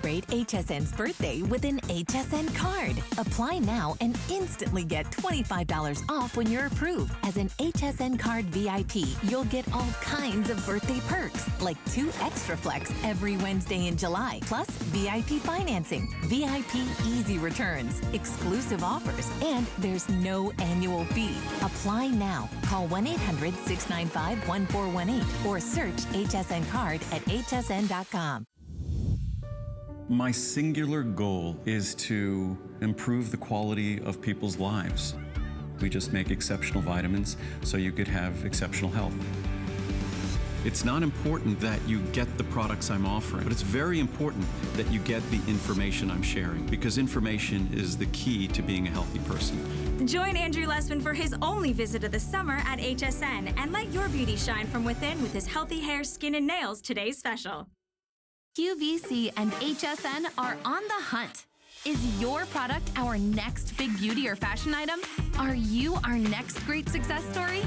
Celebrate HSN's birthday with an HSN card. Apply now and instantly get $25 off when you're approved. As an HSN card VIP, you'll get all kinds of birthday perks, like 2 extra flex every Wednesday in July, plus VIP financing, VIP easy returns, exclusive offers, and there's no annual fee. Apply now. Call 1-800-695-1418 or search HSN card at hsn.com. My singular goal is to improve the quality of people's lives. We just make exceptional vitamins so you could have exceptional health. It's not important that you get the products I'm offering, but it's very important that you get the information I'm sharing, because information is the key to being a healthy person. Join Andrew Lessman for his only visit of the summer at HSN and let your beauty shine from within with his healthy hair, skin, and nails today's special. QVC and HSN are on the hunt. Is your product our next big beauty or fashion item? Are you our next great success story?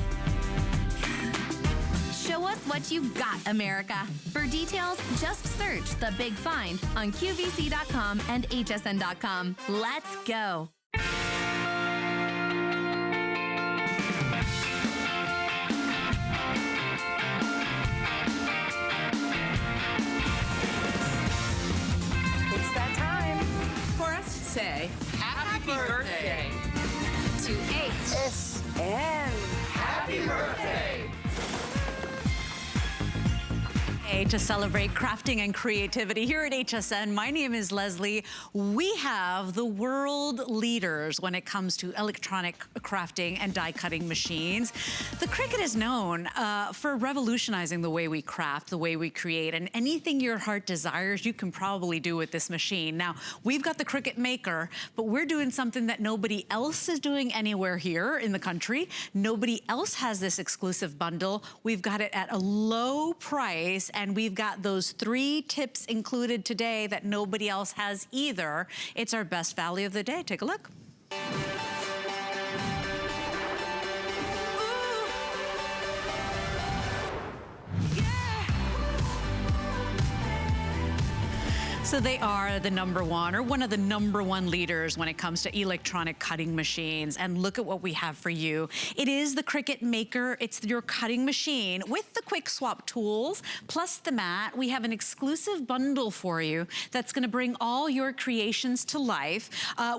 Show us what you got, America. For details, just search The Big Find on QVC.com and HSN.com. Let's go. Say happy birthday to HSN. Happy birthday. To celebrate crafting and creativity here at HSN. My name is Leslie. We have the world leaders when it comes to electronic crafting and die cutting machines. The Cricut is known for revolutionizing the way we craft, the way we create, and anything your heart desires, you can probably do with this machine. Now, we've got the Cricut Maker, but we're doing something that nobody else is doing anywhere here in the country. Nobody else has this exclusive bundle. We've got it at a low price, and we've got those 3 tips included today that nobody else has either. It's our best value of the day. Take a look. So they are the #1 or one of the #1 leaders when it comes to electronic cutting machines. And look at what we have for you. It is the Cricut Maker. It's your cutting machine with the quick swap tools, plus the mat. We have an exclusive bundle for you that's gonna bring all your creations to life.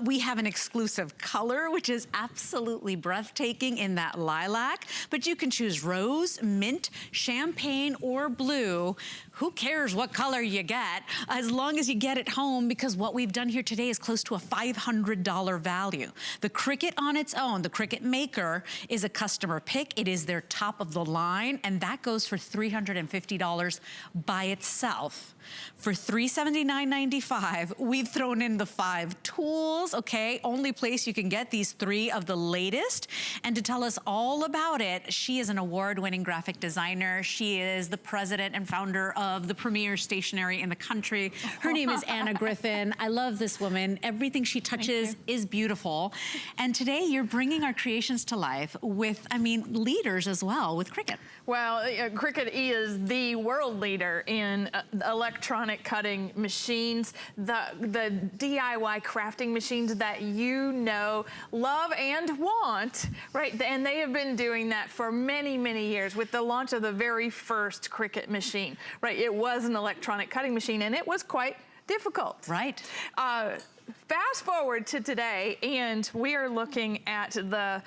We have an exclusive color, which is absolutely breathtaking in that lilac, but you can choose rose, mint, champagne, or blue. Who cares what color you get, as long as you get it home, because what we've done here today is close to a $500 value. The Cricut on its own, the Cricut Maker, is a customer pick. It is their top of the line, and that goes for $350 by itself. For $379.95, we've thrown in the 5 tools, okay? Only place you can get these 3 of the latest. And to tell us all about it, she is an award-winning graphic designer. She is the president and founder of the premier stationery in the country. Her name is Anna Griffin. I love this woman. Everything she touches is beautiful. And today you're bringing our creations to life with, I mean, leaders as well with Cricut. Well, Cricut is the world leader in electronic cutting machines, the DIY crafting machines that you know, love, and want, right? And they have been doing that for many, many years with the launch of the very first Cricut machine, right? It was an electronic cutting machine, and it was quite difficult. Right. Fast forward to today, and we are looking at the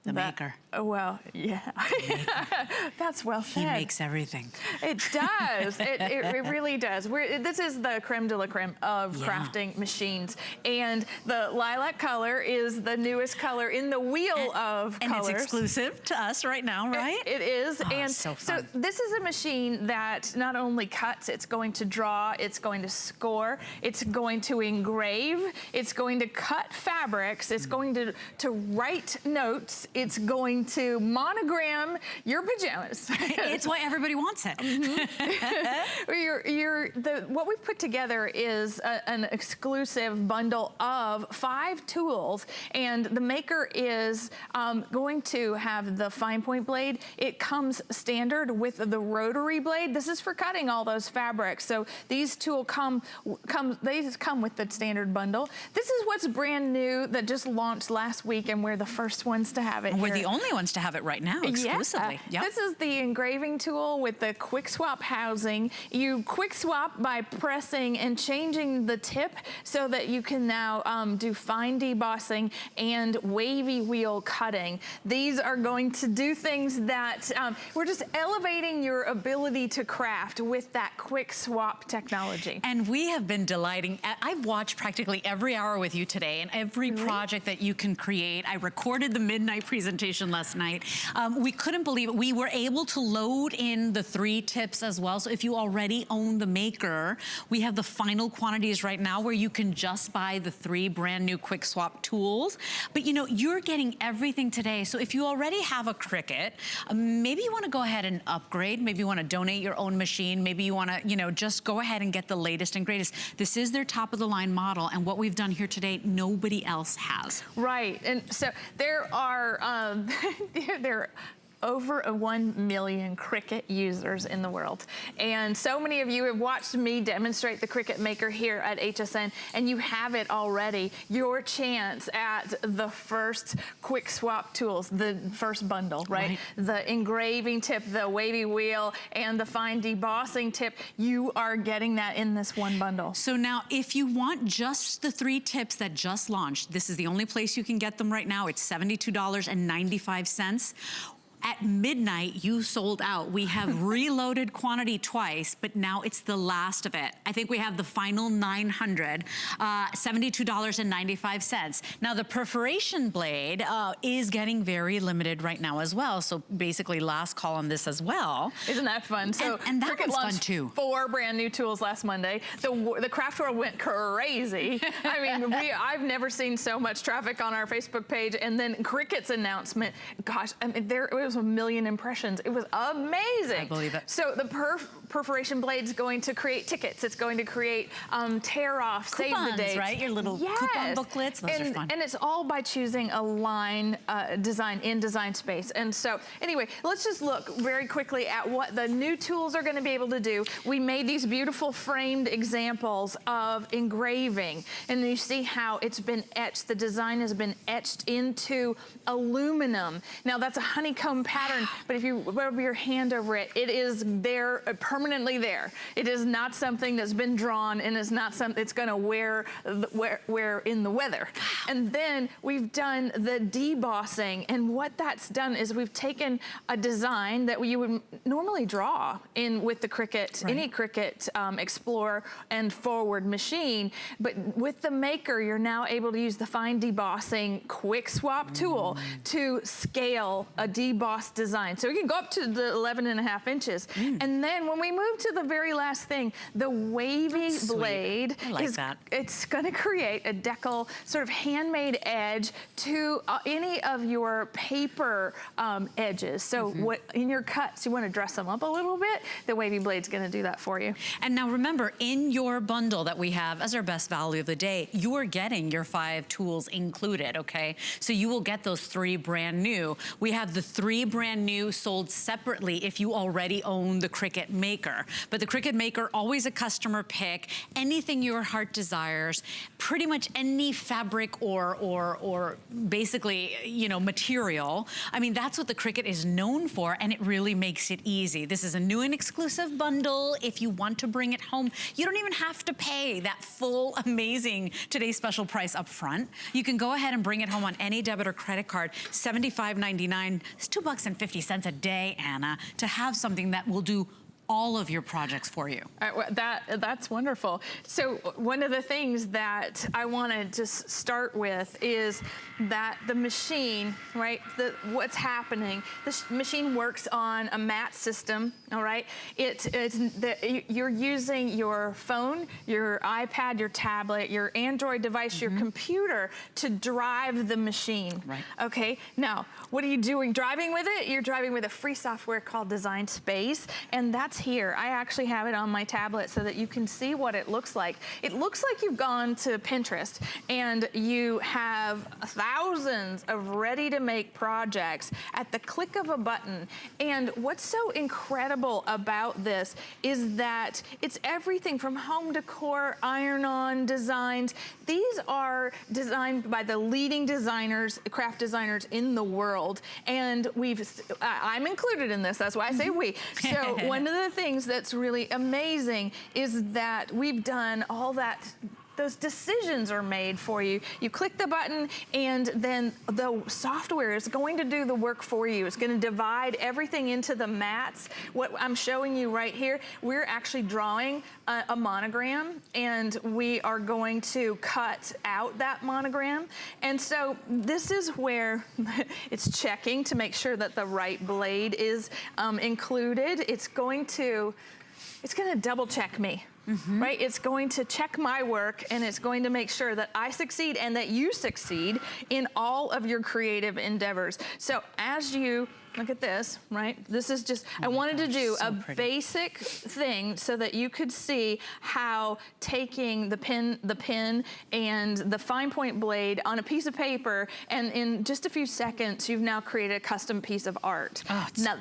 Maker. Well, yeah, that's well said. He makes everything. It does. It really does. This is the creme de la creme of crafting machines. And the lilac color is the newest color in the wheel of colors. And it's exclusive to us right now, right? It is. Oh, and so this is a machine that not only cuts, it's going to draw, it's going to score, it's going to engrave, it's going to cut fabrics, it's going to write notes, It's going to monogram your pajamas. It's why everybody wants it. What we've put together is an exclusive bundle of 5 tools, and the maker is going to have the fine point blade. It comes standard with the rotary blade. This is for cutting all those fabrics. So these tools come with the standard bundle. This is what's brand new that just launched last week, and we're the first ones to have it. We're the only ones to have it right now, exclusively. Yeah. Yep. This is the engraving tool with the quick swap housing. You quick swap by pressing and changing the tip so that you can now do fine debossing and wavy wheel cutting. These are going to do things that we're just elevating your ability to craft with that quick swap technology. And we have been delighting. I've watched practically every hour with you today, and every project that you can create. I recorded the midnight presentation last night. We couldn't believe it. We were able to load in the 3 tips as well. So if you already own the maker, we have the final quantities right now where you can just buy the 3 brand new quick swap tools. But you know, you're getting everything today. So if you already have a Cricut, maybe you want to go ahead and upgrade. Maybe you want to donate your own machine. Maybe you want to, you know, just go ahead and get the latest and greatest. This is their top of the line model, and what we've done here today, nobody else has. Right, and so there are over 1 million Cricut users in the world. And so many of you have watched me demonstrate the Cricut Maker here at HSN, and you have it already. Your chance at the first quick swap tools, the first bundle, right? The engraving tip, the wavy wheel, and the fine debossing tip, you are getting that in this one bundle. So now, if you want just the 3 tips that just launched, this is the only place you can get them right now. It's $72.95. At midnight, you sold out. We have reloaded quantity twice, but now it's the last of it. I think we have the final 900, $72.95. Now the Perforation Blade is getting very limited right now as well. So basically last call on this as well. Isn't that fun? So and that Cricut one's fun launched too. 4 brand new tools last Monday. The craft world went crazy. I mean, I've never seen so much traffic on our Facebook page. And then Cricut's announcement, gosh, I mean, it was 1 million impressions. It was amazing. I believe it. So the Perforation Blade's going to create tickets. It's going to create tear off, save the date. Right? Your little coupon booklets. Those are fun. And it's all by choosing a line design in Design Space. And so anyway, let's just look very quickly at what the new tools are going to be able to do. We made these beautiful framed examples of engraving, and you see how it's been etched. The design has been etched into aluminum. Now that's a honeycomb pattern, but if you rub your hand over it, it is there, permanently there. It is not something that's been drawn, and it's not something that's going to wear in the weather. And then we've done the debossing, and what that's done is we've taken a design that you would normally draw in with the Cricut, any Cricut Explore and Forward machine, but with the Maker, you're now able to use the fine debossing quick swap tool to scale a debossed design. So we can go up to the 11.5 inches. And then when we move to the very last thing, the Wavy Blade, it's going to create a decal sort of handmade edge to any of your paper edges. So what in your cuts, you want to dress them up a little bit, the Wavy Blade's going to do that for you. And now remember, in your bundle that we have as our best value of the day, you are getting your 5 tools included, okay? So you will get those 3 brand new. We have the 3 brand new sold separately if you already own the Cricut Maker. But the Cricut Maker, always a customer pick, anything your heart desires, pretty much any fabric or basically, you know, material. I mean, that's what the Cricut is known for, and it really makes it easy. This is a new and exclusive bundle. If you want to bring it home, you don't even have to pay that full, amazing today's special price up front. You can go ahead and bring it home on any debit or credit card, $75.99. It's $2.50 a day, Anna, to have something that will do all of your projects for you. Well, that's wonderful. So one of the things that I want to just start with is that the machine, right, what's happening, this machine works on a mat system, all right? You're using your phone, your iPad, your tablet, your Android device, your computer to drive the machine, right? Okay, now, what are you doing driving with it? You're driving with a free software called Design Space, and that's here. I actually have it on my tablet so that you can see what it looks like. It looks like you've gone to Pinterest and you have thousands of ready-to-make projects at the click of a button. And what's so incredible about this is that it's everything from home decor, iron-on designs. These are designed by the leading designers, craft designers in the world. And I'm included in this, that's why I say we. So one of the things that's really amazing is that we've done all that. Those decisions are made for you. You click the button and then the software is going to do the work for you. It's going to divide everything into the mats. What I'm showing you right here, we're actually drawing a monogram and we are going to cut out that monogram. And so this is where it's checking to make sure that the right blade is included. It's going to double check me. Right? It's going to check my work and it's going to make sure that I succeed and that you succeed in all of your creative endeavors. So as you look at this, right? This is just, I wanted to do a basic thing so that you could see how taking the pen and the fine point blade on a piece of paper and in just a few seconds, you've now created a custom piece of art. Oh, now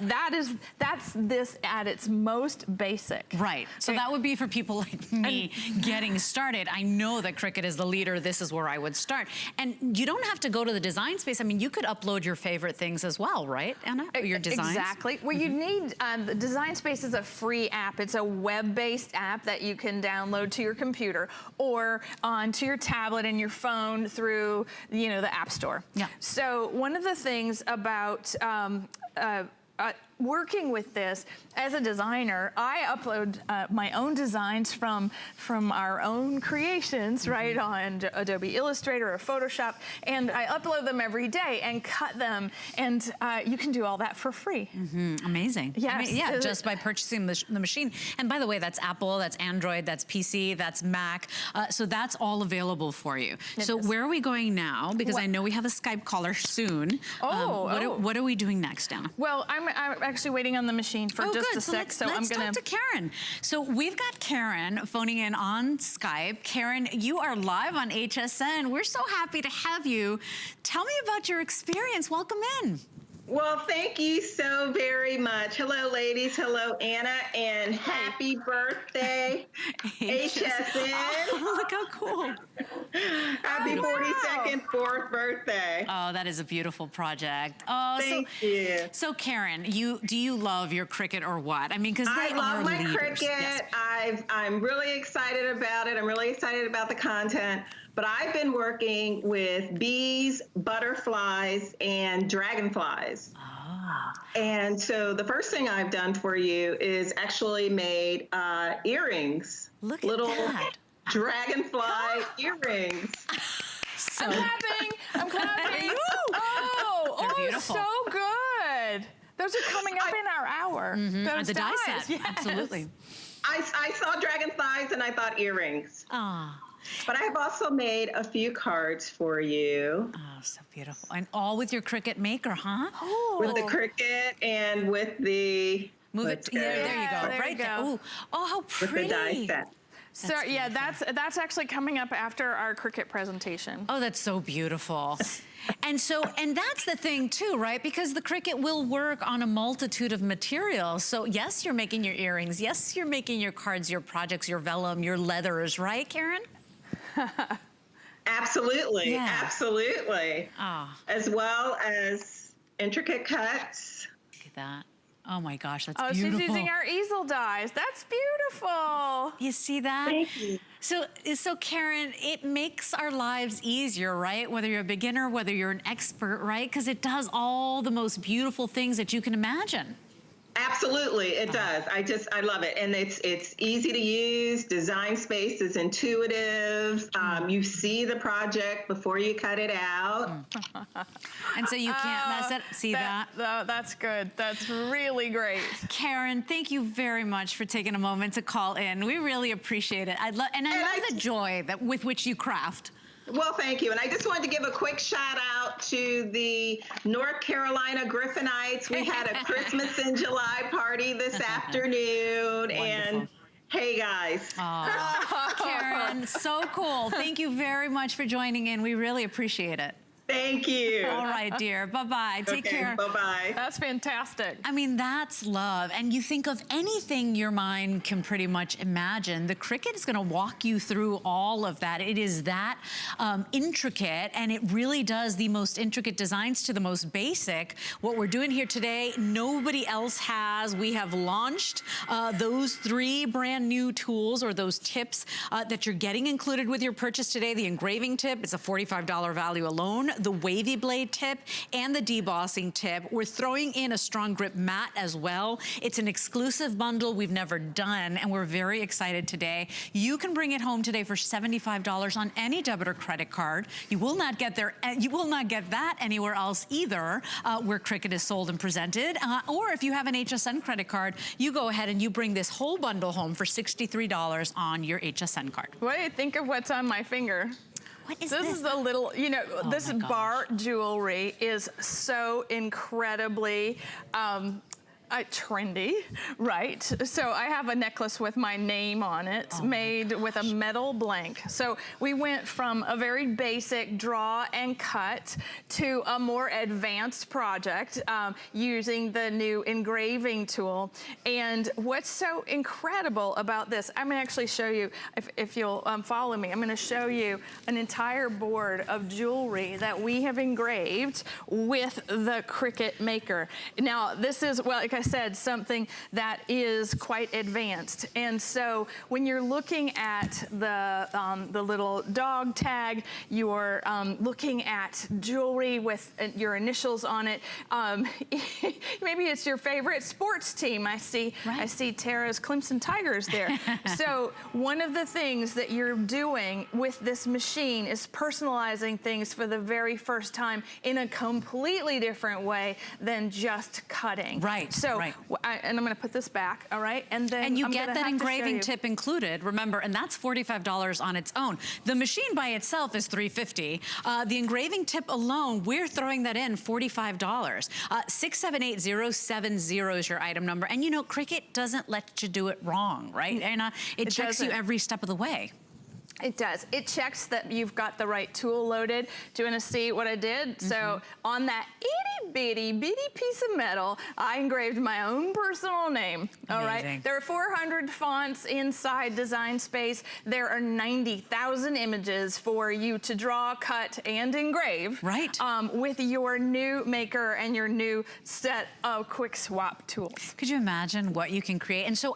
that's this at its most basic. Right, so that would be for people like me getting started. I know that Cricut is the leader. This is where I would start. And you don't have to go to the design space. I mean, you could upload your favorite things as well, right, Anna? Your designs? Exactly. Well, you need, the Design Space is a free app. It's a web-based app that you can download to your computer or onto your tablet and your phone through, the App Store. Yeah. So one of the things about working with this as a designer, I upload my own designs from our own creations, right, on Adobe Illustrator or Photoshop, and I upload them every day and cut them, and you can do all that for free. Amazing. Yes. I mean, yeah, just by purchasing the machine. And by the way, that's Apple, that's Android, that's PC, that's Mac, so that's all available for you. So where are we going now? Because I know we have a Skype caller soon. What are we doing next, Anna? Well, I'm actually waiting on the machine for just a sec, so I'm gonna talk to Karen. So we've got Karen phoning in on Skype. Karen, you are live on HSN. We're so happy to have you. Tell me about your experience. Welcome in. Well, thank you so very much. Hello, ladies. Hello, Anna, and happy birthday, HSN. Oh, look how cool. Happy 42nd, 4th birthday. Oh, that is a beautiful project. Oh, thank you. So Karen, do you love your Cricut or what? I mean, because I love my Cricut. Yes. I'm really excited about it. I'm really excited about the content. But I've been working with bees, butterflies, and dragonflies. And so the first thing I've done for you is actually made earrings. Look little at that. Dragonfly earrings. I'm clapping. Beautiful. So good. Those are coming up in our hour. Those the die set, yes. absolutely. I saw dragonflies and I thought earrings. But I have also made a few cards for you. Oh, so beautiful. And all with your Cricut Maker, huh? With the Cricut and with the... Move it. There you go. Right there. Oh, how pretty. With the die set. So yeah, that's actually coming up after our Cricut presentation. Oh, that's so beautiful. And that's the thing too, right? Because the Cricut will work on a multitude of materials. So yes, you're making your earrings. Yes, you're making your cards, your projects, your vellum, your leathers, right, Karen? Absolutely, absolutely. As well as intricate cuts. Look at that. Oh my gosh, that's beautiful. She's using our easel dies. That's beautiful. You see that? Thank you. So Karen, it makes our lives easier, right? Whether you're a beginner, whether you're an expert, right? Because it does all the most beautiful things that you can imagine. Absolutely, it does. I love it. And it's easy to use. Design space is intuitive. You see the project before you cut it out. And so you can't mess it. See that? That's good. That's really great. Karen, thank you very much for taking a moment to call in. We really appreciate it. I love the joy with which you craft. Well, thank you. And I just wanted to give a quick shout out to the North Carolina Griffinites. We had a Christmas in July party this afternoon. And hey, guys. Karen, so cool. Thank you very much for joining in. We really appreciate it. Thank you. All right, dear. Bye-bye. Take care. Bye-bye. That's fantastic. I mean, that's love. And you think of anything your mind can pretty much imagine. The Cricut is going to walk you through all of that. It is that intricate, and it really does the most intricate designs to the most basic. What we're doing here today, nobody else has. We have launched those 3 brand new tools, or those tips that you're getting included with your purchase today. The engraving tip, it's a $45 value alone. The Wavy Blade tip and the debossing tip. We're throwing in a strong grip mat as well. It's an exclusive bundle we've never done, and we're very excited today. You can bring it home today for $75 on any debit or credit card. You will not get that anywhere else either, where Cricut is sold and presented. Or if you have an HSN credit card, you go ahead and you bring this whole bundle home for $63 on your HSN card. What do you think of what's on my finger? What is this? This is a little, this bar jewelry is so incredibly trendy, right? So I have a necklace with my name on it, made with a metal blank. So we went from a very basic draw and cut to a more advanced project using the new engraving tool. And what's so incredible about this, I'm gonna actually show you, if you'll follow me, I'm gonna show you an entire board of jewelry that we have engraved with the Cricut Maker. Now, this is, well, like I said, something that is quite advanced. And so when you're looking at the little dog tag, you're looking at jewelry with your initials on it. Maybe it's your favorite sports team. I see Tara's Clemson Tigers there. So one of the things that you're doing with this machine is personalizing things for the very first time in a completely different way than just cutting. Right. So, and I'm going to put this back, all right? And then you get that engraving tip included, remember, and that's $45 on its own. The machine by itself is $350. The engraving tip alone, we're throwing that in $45. 678070 is your item number. And you know, Cricut doesn't let you do it wrong, right? And it checks you every step of the way. It does. It checks that you've got the right tool loaded. Do you want to see what I did? So on that itty bitty piece of metal, I engraved my own personal name. All right. There are 400 fonts inside Design Space. There are 90,000 images for you to draw, cut, and engrave. Right. With your new maker and your new set of quick swap tools. Could you imagine what you can create? And so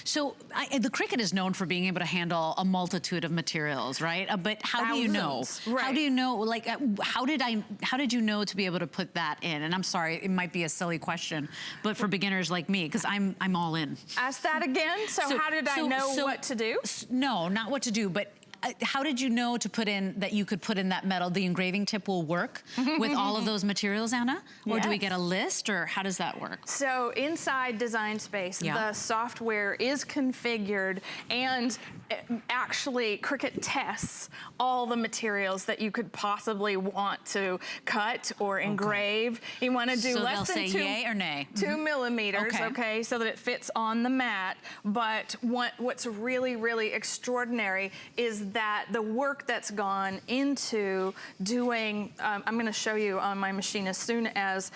the Cricut is known for being able to handle a multitude of materials, right? But how do you know? Right. How do you know? Like, how did you know to be able to put that in? And I'm sorry, it might be a silly question, but for beginners like me, because I'm all in. Ask that again. So how did I know what to do? No, not what to do, but how did you know to put in, that you could put in that metal? The engraving tip will work with all of those materials, Anna? Or do we get a list, or how does that work? So inside Design Space, the software is configured, and actually Cricut tests all the materials that you could possibly want to cut or engrave. You want to do less than yay or nay? 2 millimeters, okay, so that it fits on the mat. But what's really, really extraordinary is that the work that's gone into doing, I'm going to show you on my machine as soon as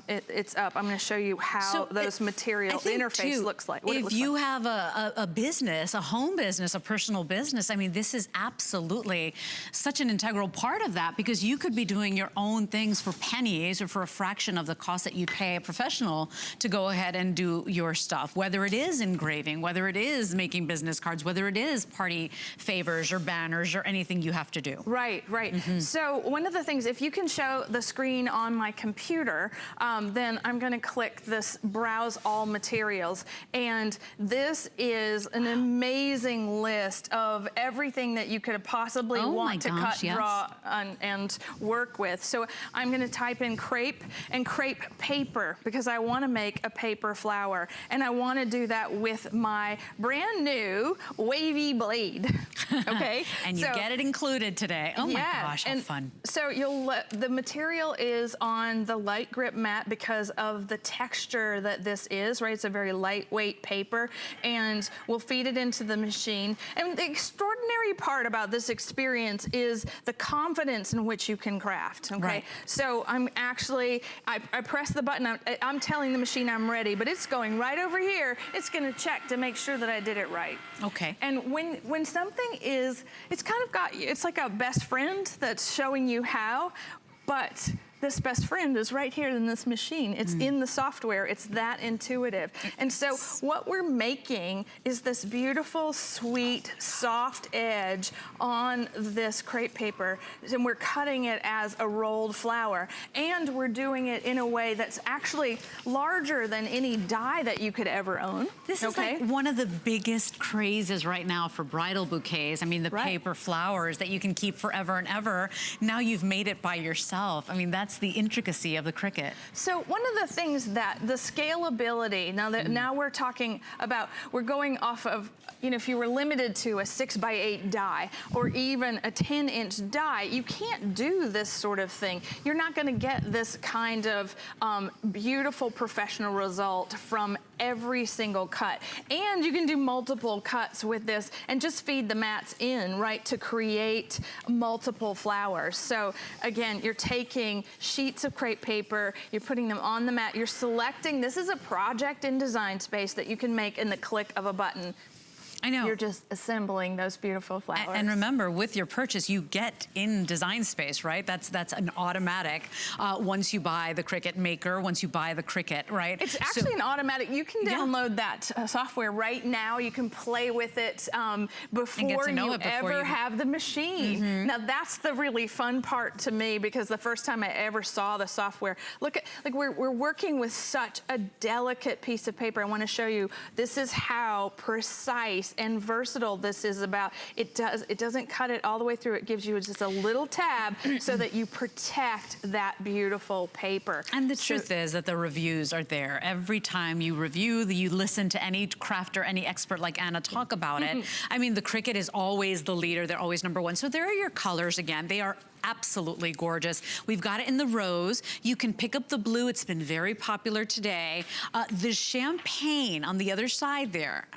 it's up, I'm going to show you how those materials, the interface looks like. If you have a business, a home business, a personal business, I mean, this is absolutely such an integral part of that, because you could be doing your own things for pennies or for a fraction of the cost that you pay a professional to go ahead and do your stuff, whether it is engraving, whether it is making business cards, whether it is party favors, flyers or banners or anything you have to do. Right, right. So one of the things, if you can show the screen on my computer, then I'm gonna click this Browse All Materials. And this is an amazing list of everything that you could possibly want to cut, draw, and work with. So I'm gonna type in crepe and crepe paper because I wanna make a paper flower. And I wanna do that with my brand new Wavy Blade, okay? And you get it included today. Oh my gosh, how fun. So the material is on the light grip mat because of the texture that this is, right? It's a very lightweight paper, and we'll feed it into the machine. And the extraordinary part about this experience is the confidence in which you can craft, okay? Right. So I'm actually, I press the button, I'm telling the machine I'm ready, but it's going right over here. It's gonna check to make sure that I did it right. Okay. And when something is, it's kind of got, it's like a best friend that's showing you how, but this best friend is right here in this machine. It's in the software. It's that intuitive. And so what we're making is this beautiful, sweet, soft edge on this crepe paper, and we're cutting it as a rolled flower. And we're doing it in a way that's actually larger than any die that you could ever own. This is like one of the biggest crazes right now for bridal bouquets. I mean, the paper flowers that you can keep forever and ever. Now you've made it by yourself. I mean, that's the intricacy of the Cricut. So one of the things that the scalability, now we're talking about, we're going off of, you know, if you were limited to a 6x8 die or even a 10-inch die, you can't do this sort of thing. You're not gonna get this kind of beautiful professional result from every single cut. And you can do multiple cuts with this and just feed the mats in, right, to create multiple flowers. So again, you're taking sheets of crepe paper, you're putting them on the mat, you're selecting, this is a project in Design Space that you can make in the click of a button. I know. You're just assembling those beautiful flowers. And remember, with your purchase, you get in Design Space, right? That's an automatic. Once you buy the Cricut Maker, once you buy the Cricut, right? It's actually an automatic. You can download that software right now. You can play with it before you ever have the machine. Now that's the really fun part to me, because the first time I ever saw the software, look at, like we're working with such a delicate piece of paper. I want to show you, this is how precise and versatile this is about. It doesn't cut it all the way through. It gives you just a little tab so that you protect that beautiful paper. And the truth is that the reviews are there. Every time you review, you listen to any crafter, any expert like Anna talk about it. I mean, the Cricut is always the leader. They're always #1. So there are your colors again. They are absolutely gorgeous. We've got it in the rose. You can pick up the blue. It's been very popular today. The champagne on the other side there,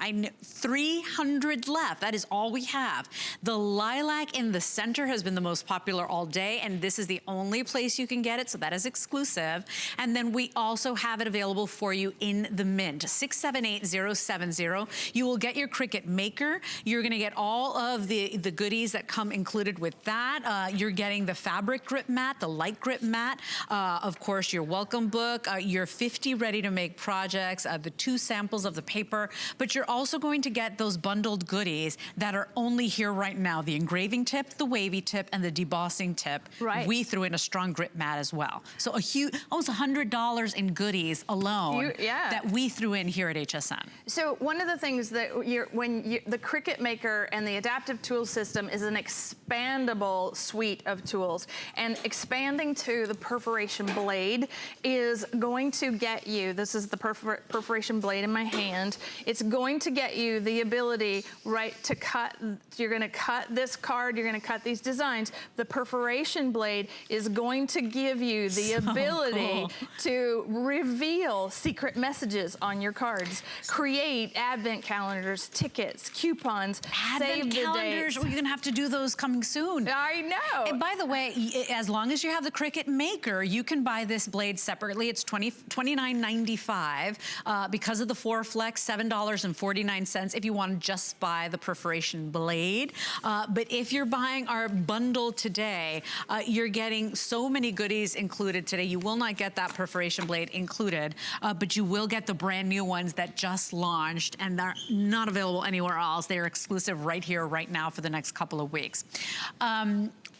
300 left. That is all we have. The lilac in the center has been the most popular all day, and this is the only place you can get it, so that is exclusive. And then we also have it available for you in the mint, 678070. You will get your Cricut Maker. You're gonna get all of the goodies that come included with that. You're getting the fabric grip mat, the light grip mat, of course your welcome book, your 50 ready to make projects, the 2 samples of the paper, but you're also going to get those bundled goodies that are only here right now, the engraving tip, the wavy tip, and the debossing tip. Right. We threw in a strong grip mat as well. So a huge, almost $100 in goodies alone that we threw in here at HSN. So one of the things that the Cricut Maker and the Adaptive Tool System is an expandable suite of tools, and expanding to the Perforation Blade is going to get you, this is the Perforation Blade in my hand, it's going to get you the ability, right, to cut, you're gonna cut this card, you're gonna cut these designs. The Perforation Blade is going to give you the ability to reveal secret messages on your cards, create advent calendars, tickets, coupons, save the dates. We're gonna have to do those coming soon. I know. And by by the way, as long as you have the Cricut Maker, you can buy this blade separately. It's $29.95. Because of the 4 flex, $7.49 if you want to just buy the Perforation Blade. But if you're buying our bundle today, you're getting so many goodies included today. You will not get that Perforation Blade included, but you will get the brand new ones that just launched and they're not available anywhere else. They are exclusive right here, right now for the next couple of weeks.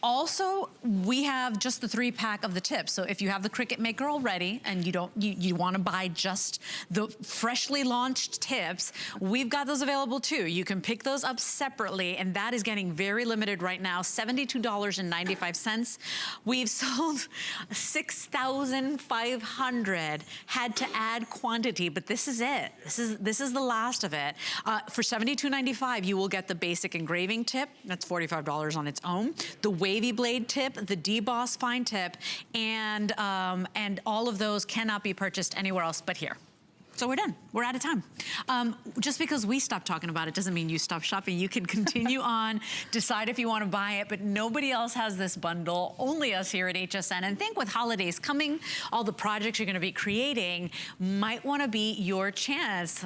Also, we have just the 3-pack of the tips. So if you have the Cricut Maker already and you want to buy just the freshly launched tips, we've got those available too. You can pick those up separately, and that is getting very limited right now, $72.95. We've sold 6,500. Had to add quantity, but this is it. This is the last of it. For $72.95, you will get the basic engraving tip. That's $45 on its own. The Wavy Blade tip, the deboss fine tip, and all of those cannot be purchased anywhere else but here. So we're done. We're out of time. Just because we stopped talking about it doesn't mean you stop shopping. You can continue on, decide if you want to buy it, but nobody else has this bundle, only us here at HSN. And think with holidays coming, all the projects you're going to be creating might want to be your chance.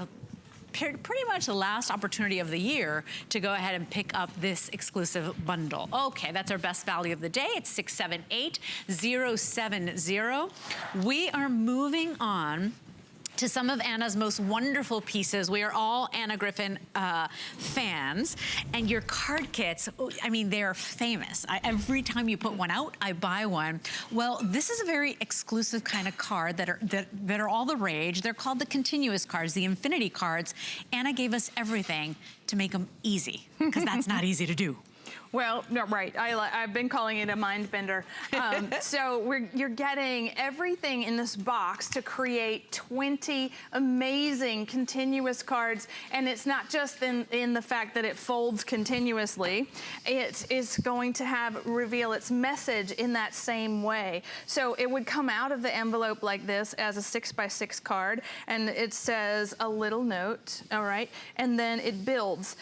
Pretty much the last opportunity of the year to go ahead and pick up this exclusive bundle. Okay, that's our best value of the day. It's 678070. We are moving on to some of Anna's most wonderful pieces. We are all Anna Griffin fans, and your card kits, I mean, they're famous. Every time you put one out, I buy one. Well, this is a very exclusive kind of card that are all the rage. They're called the continuous cards, the infinity cards. Anna gave us everything to make them easy, because that's not easy to do. Well, no, right. I've been calling it a mind bender. So you're getting everything in this box to create 20 amazing continuous cards. And it's not just in the fact that it folds continuously. It is going to reveal its message in that same way. So it would come out of the envelope like this as a 6x6 card. And it says a little note, all right? And then it builds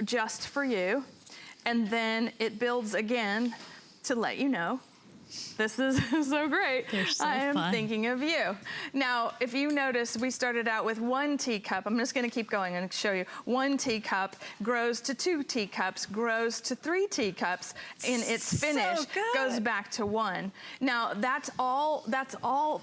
just for you. And then it builds again to let you know, this is so great. They're so I am fun. thinking of you. Now, if you notice, we started out with 1 teacup. I'm just gonna keep going and show you. 1 teacup grows to 2 teacups, grows to 3 teacups. In its finish, goes back to 1. Now, that's all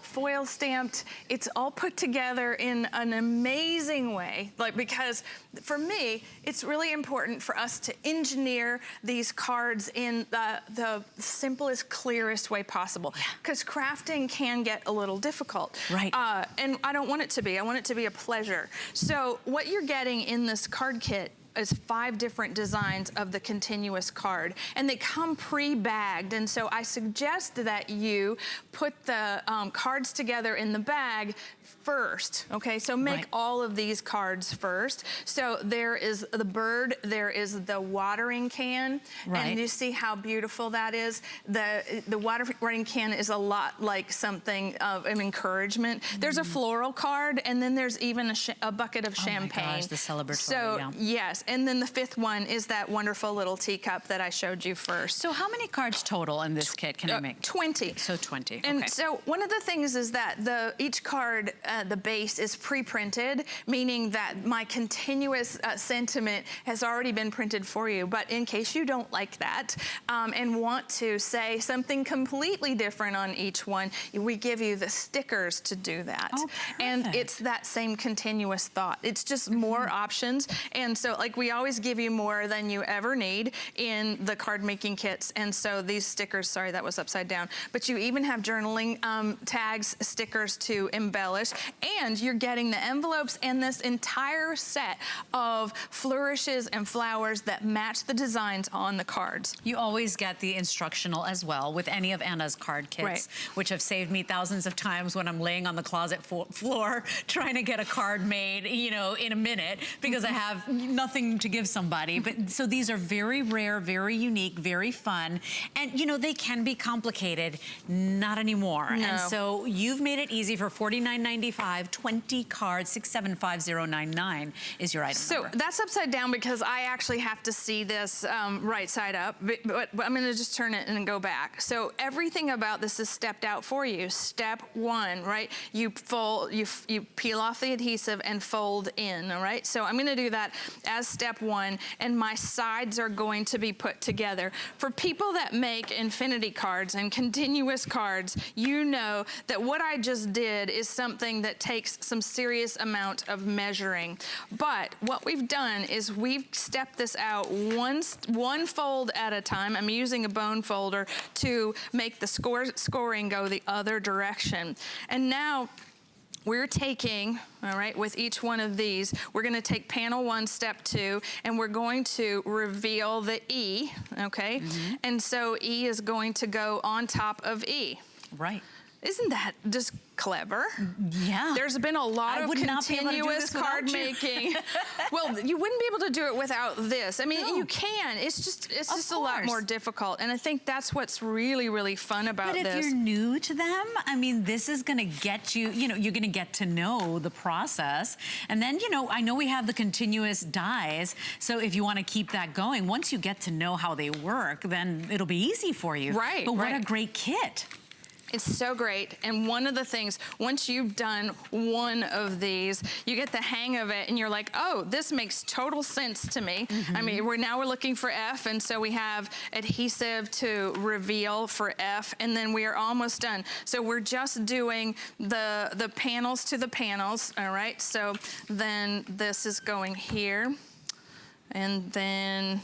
foil stamped. It's all put together in an amazing way. Because for me, it's really important for us to engineer these cards in the simplest, clearest way possible, because crafting can get a little difficult. Right. And I don't want it to be. I want it to be a pleasure. So what you're getting in this card kit is 5 different designs of the continuous card, and they come pre-bagged. And so I suggest that you put the cards together in the bag first, okay? So make all of these cards first. So there is the bird, there is the watering can, and you see how beautiful that is. The watering can is a lot like something of an encouragement. There's a floral card, and then there's even a bucket of champagne. Oh my gosh, the celebratory, So yes, and then the 5th one is that wonderful little teacup that I showed you first. So how many cards total in this kit can I make? 20. So 20, And okay. so one of the things is that each card, the base is pre-printed, meaning that my continuous sentiment has already been printed for you. But in case you don't like that and want to say something completely different on each one, we give you the stickers to do that. Oh, and it's that same continuous thought. It's just more options. And so like we always give you more than you ever need in the card making kits. And so these stickers, sorry, that was upside down. But you even have journaling tags, stickers to embellish. And you're getting the envelopes and this entire set of flourishes and flowers that match the designs on the cards. You always get the instructional as well with any of Anna's card kits, which have saved me thousands of times when I'm laying on the closet floor trying to get a card made, you know, in a minute because I have nothing thing to give somebody. But so these are very rare, very unique, very fun. And you know, they can be complicated. Not anymore. No. And so you've made it easy for $49.95, 20 cards, 675099 is your item number. So that's upside down because I actually have to see this right side up, but I'm gonna just turn it and go back. So everything about this is stepped out for you. Step one, right? You fold, you peel off the adhesive and fold in, all right? So I'm gonna do that as step one, and my sides are going to be put together. For people that make infinity cards and continuous cards, you know that what I just did is something that takes some serious amount of measuring. But what we've done is we've stepped this out one fold at a time. I'm using a bone folder to make the scoring go the other direction. And now we're taking, all right, with each one of these, we're gonna take panel 1, step 2, and we're going to reveal the E, okay? And so E is going to go on top of E. Right. Isn't that just clever? Yeah. There's been a lot of continuous card making. Well, you wouldn't be able to do it without this. I mean, you can. It's just a lot more difficult. And I think that's what's really, really fun about this. But if you're new to them, I mean, this is gonna get you, you know, you're gonna get to know the process. And then, you know, I know we have the continuous dies. So if you wanna keep that going, once you get to know how they work, then it'll be easy for you. Right, But what a great kit. It's so great. And one of the things, once you've done one of these, you get the hang of it and you're like, oh, this makes total sense to me. I mean, we're looking for F, and so we have adhesive to reveal for F, and then we are almost done. So we're just doing the panels to the panels, all right? So then this is going here, and then,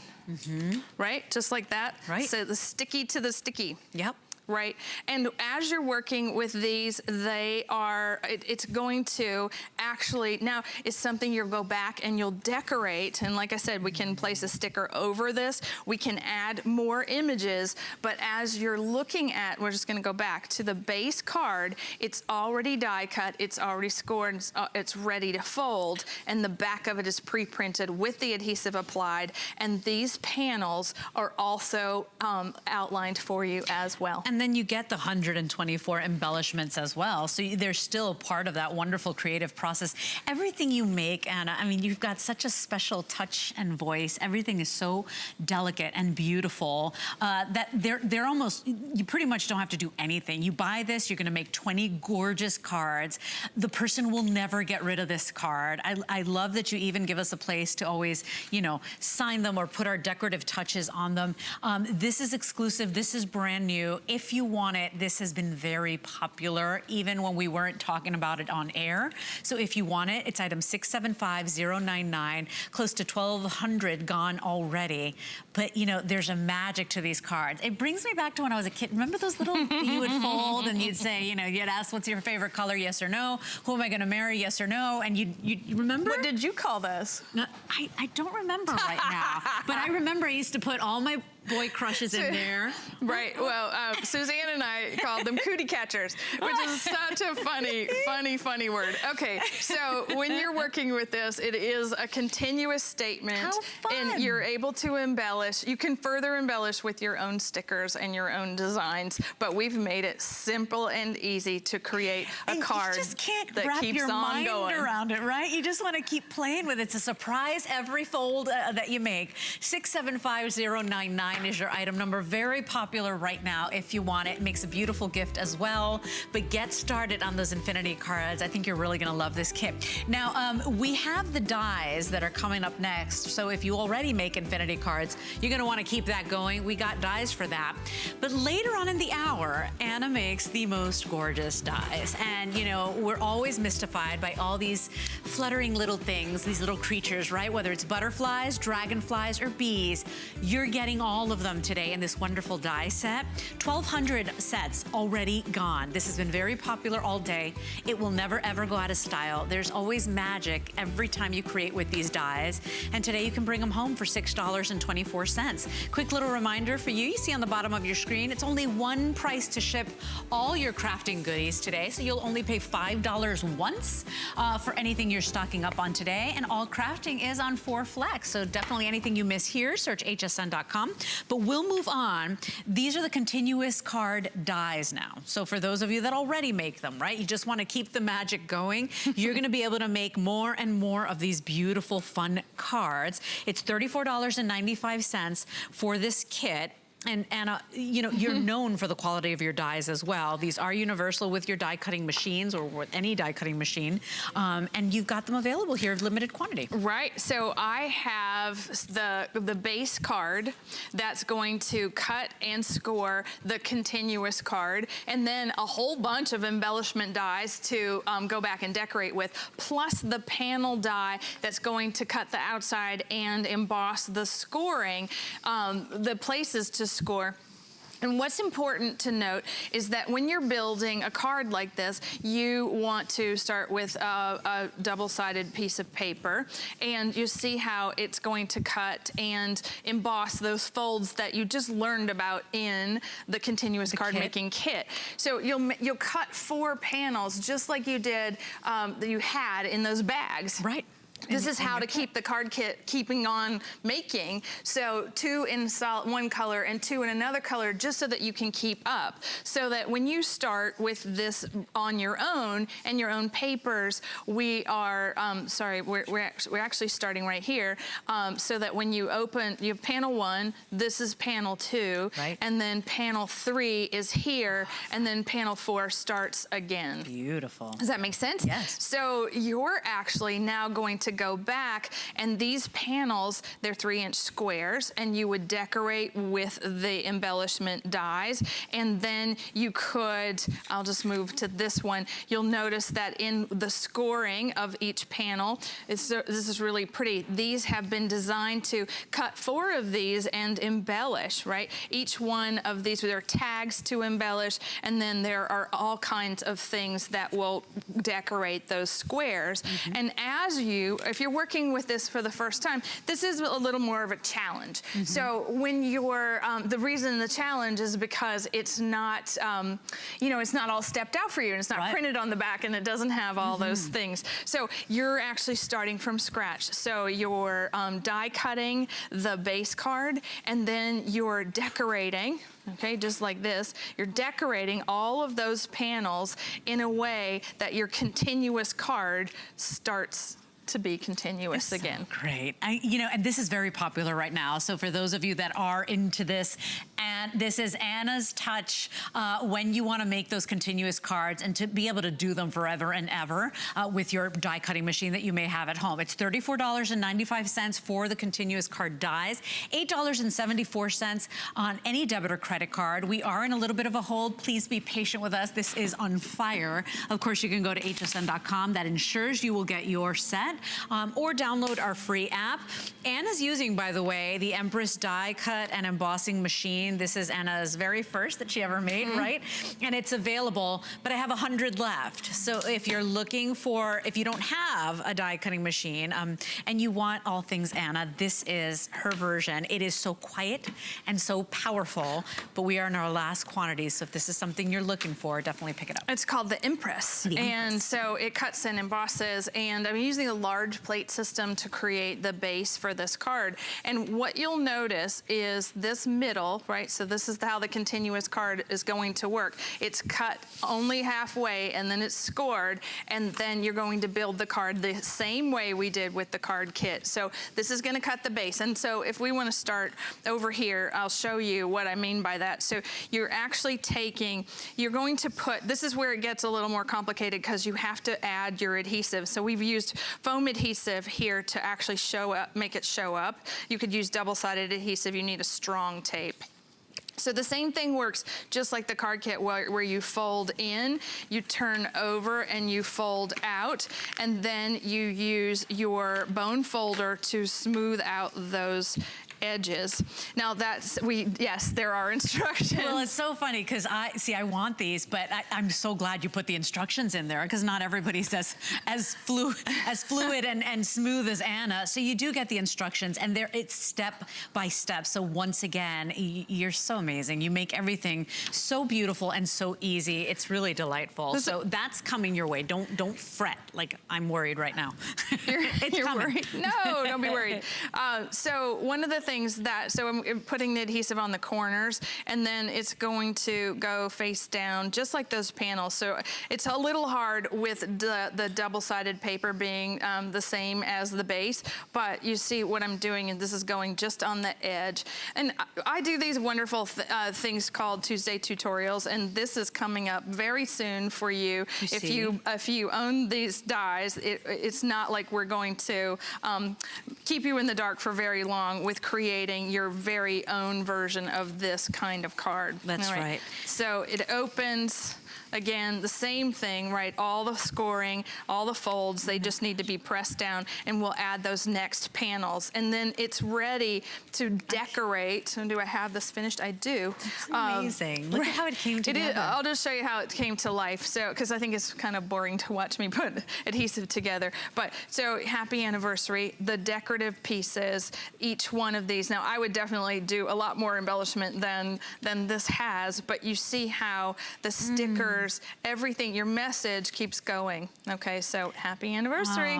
right? Just like that. Right. So the sticky to the sticky. Yep. Right, and as you're working with these, they are, it's going to actually, now it's something you'll go back and you'll decorate, and like I said, we can place a sticker over this, we can add more images, but as you're looking at, we're just gonna go back to the base card, it's already die cut, it's already scored, it's ready to fold, and the back of it is pre-printed with the adhesive applied, and these panels are also outlined for you as well. And then you get the 124 embellishments as well. So they're still part of that wonderful creative process. Everything you make, Anna, I mean, you've got such a special touch and voice. Everything is so delicate and beautiful that they're almost, you pretty much don't have to do anything. You buy this, you're gonna make 20 gorgeous cards. The person will never get rid of this card. I love that you even give us a place to always, you know, sign them or put our decorative touches on them. This is exclusive, this is brand new. If you want it, this has been very popular, even when we weren't talking about it on air. So if you want it, it's item 675099, close to 1,200 gone already. But you know, there's a magic to these cards. It brings me back to when I was a kid. Remember those little, you would fold and you'd say, you know, you'd ask, what's your favorite color, yes or no? Who am I gonna marry, yes or no? And you remember? What did you call this? No, I don't remember right now. But I remember I used to put all my boy crushes in there. Right, well, Suzanne and I called them cootie catchers, which is such a funny word. Okay, so when you're working with this, it is a continuous statement. How fun. And you're able to embellish. You can further embellish with your own stickers and your own designs, but we've made it simple and easy to create a card you just can't that wrap keeps your on mind going. around it, right? You just want to keep playing with it. It's a surprise every fold that you make. 675099 is your item number. Very popular right now if you want it. It makes a beautiful gift as well. But get started on those infinity cards. I think you're really going to love this kit. Now, we have the dies that are coming up next. So if you already make infinity cards, you're going to want to keep that going. We got dies for that. But later on in the hour, Anna makes the most gorgeous dies. And, you know, we're always mystified by all these fluttering little things, these little creatures, right? Whether it's butterflies, dragonflies, or bees, you're getting all all of them today in this wonderful die set. 1,200 sets already gone. This has been very popular all day. It will never ever go out of style. There's always magic every time you create with these dies. And today you can bring them home for $6.24. Quick little reminder for you. You see on the bottom of your screen, it's only one price to ship all your crafting goodies today. So you'll only pay $5 once for anything you're stocking up on today. And all crafting is on 4 Flex. So definitely anything you miss here, search hsn.com. But we'll move on. These are the continuous card dies now. So for those of you that already make them, right? You just want to keep the magic going. You're going to be able to make more and more of these beautiful, fun cards. It's $34.95 for this kit. And Anna, you know, you're known for the quality of your dies as well. These are universal with your die cutting machines or with any die cutting machine. And you've got them available here in limited quantity. Right, so I have the base card that's going to cut and score the continuous card, and then a whole bunch of embellishment dies to go back and decorate with, plus the panel die that's going to cut the outside and emboss the scoring, the places to score. And what's important to note is that when you're building a card like this, you want to start with a double-sided piece of paper, and you see how it's going to cut and emboss those folds that you just learned about in the continuous card making kit. So you'll cut 4 panels just like you did, that you had in those bags. Right. This is how to keep the card kit keeping on making. So 2 in one color and 2 in another color, just so that you can keep up. So that when you start with this on your own and your own papers, we are, we're actually starting right here. So that when you open, you have panel 1, this is panel 2, right. And then panel 3 is here, and then panel 4 starts again. Beautiful. Does that make sense? Yes. So you're actually now going to go back, and these panels, they're 3-inch squares, and you would decorate with the embellishment dies. And then you could, I'll just move to this one, you'll notice that in the scoring of each panel, this is really pretty. These have been designed to cut 4 of these and embellish, right? Each one of these, there are tags to embellish, and then there are all kinds of things that will decorate those squares. Mm-hmm. And if you're working with this for the first time, this is a little more of a challenge. Mm-hmm. So when you're, the reason the challenge is because it's not, it's not all stepped out for you, and it's not printed on the back, and it doesn't have all those things. So you're actually starting from scratch. So you're die cutting the base card, and then you're decorating, okay, just like this. You're decorating all of those panels in a way that your continuous card starts to be continuous again. So great. And this is very popular right now. So for those of you that are into this, and this is Anna's touch when you want to make those continuous cards and to be able to do them forever and ever with your die cutting machine that you may have at home. It's $34.95 for the continuous card dies, $8.74 on any debit or credit card. We are in a little bit of a hold. Please be patient with us. This is on fire. Of course, you can go to hsn.com. That ensures you will get your set. Or download our free app. Anna's using, by the way, the Empress die cut and embossing machine. This is Anna's very first that she ever made, right? And it's available, but I have 100 left. So if you're looking for, if you don't have a die cutting machine and you want all things Anna, this is her version. It is so quiet and so powerful, but we are in our last quantity. So if this is something you're looking for, definitely pick it up. It's called the Empress. And so it cuts and embosses, and I'm using a large plate system to create the base for this card. And what you'll notice is this middle, right? So this is how the continuous card is going to work. It's cut only halfway, and then it's scored, and then you're going to build the card the same way we did with the card kit. So this is going to cut the base. And so if we want to start over here, I'll show you what I mean by that. So you're actually you're going to put, this is where it gets a little more complicated because you have to add your adhesive. So we've used foam adhesive here to actually make it show up. You could use double-sided adhesive. You need a strong tape. So the same thing works just like the card kit where you fold in, you turn over and you fold out, and then you use your bone folder to smooth out those edges. Now yes, there are instructions. Well, it's so funny because I want these, but I'm so glad you put the instructions in there because not everybody's as fluid and smooth as Anna. So you do get the instructions, and it's step by step. So once again, you're so amazing. You make everything so beautiful and so easy. It's really delightful. So that's coming your way. Don't fret. Like I'm worried right now. You're worried? No, don't be worried. So one of the things so I'm putting the adhesive on the corners, and then it's going to go face down, just like those panels. So it's a little hard with the double-sided paper being the same as the base, but you see what I'm doing, and this is going just on the edge. And I do these wonderful things called Tuesday tutorials, and this is coming up very soon for you. If you own these dies, it's not like we're going to keep you in the dark for very long with creating your very own version of this kind of card. That's right. So it opens. Again, the same thing, right? All the scoring, all the folds, they just need to be pressed down, and we'll add those next panels. And then it's ready to decorate. And do I have this finished? I do. It's amazing. Look at how it came together. I'll just show you how it came to life. So, because I think it's kind of boring to watch me put adhesive together. But, so happy anniversary, the decorative pieces, each one of these. Now, I would definitely do a lot more embellishment than this has, but you see how the stickers, everything, your message keeps going. Okay, so happy anniversary.